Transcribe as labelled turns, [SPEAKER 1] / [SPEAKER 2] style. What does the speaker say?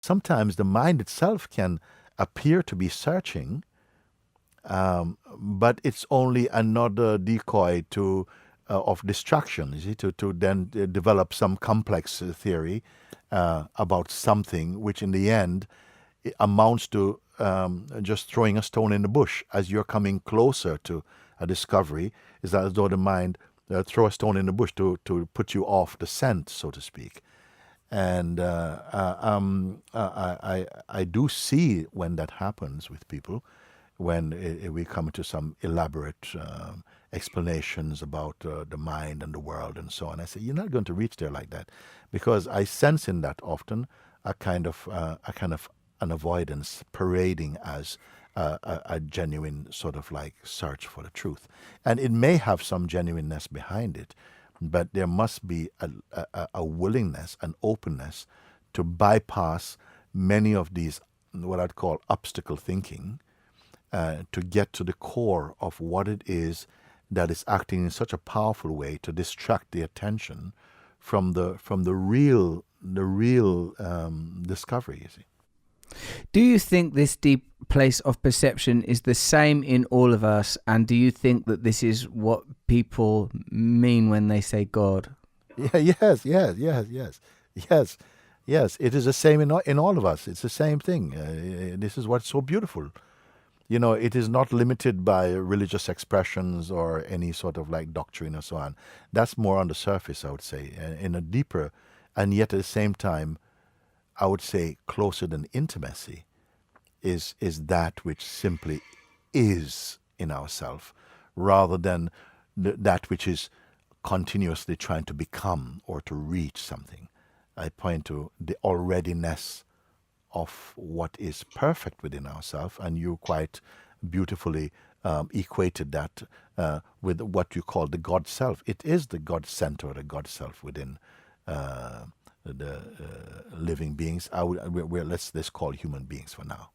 [SPEAKER 1] sometimes the mind itself can appear to be searching, but it's only another decoy to of distraction, you see, to then develop some complex theory about something, which in the end it amounts to just throwing a stone in the bush. As you're coming closer to a discovery, is as though the mind throw a stone in the bush to put you off the scent, so to speak. And I do see when that happens with people, when we come to some elaborate explanations about the mind and the world and so on. I say, you're not going to reach there like that, because I sense in that often a kind of an avoidance parading as a genuine sort of like search for the truth. And it may have some genuineness behind it, but there must be a willingness, an openness to bypass many of these, what I'd call obstacle thinking, to get to the core of what it is that is acting in such a powerful way to distract the attention from the real discovery. You see.
[SPEAKER 2] Do you think this deep place of perception is the same in all of us? And do you think that this is what people mean when they say God?
[SPEAKER 1] Yeah, yes. It is the same in all of us. It's the same thing. This is what's so beautiful. You know, it is not limited by religious expressions or any sort of like doctrine or so on. That's more on the surface, I would say. In a deeper, and yet at the same time, I would say closer than intimacy, is that which simply is in ourself, rather than that which is continuously trying to become or to reach something. I point to the alreadiness of what is perfect within ourselves, and you quite beautifully equated that with what you call the God self. It is the God center, the God self within the living beings. Let's call human beings for now.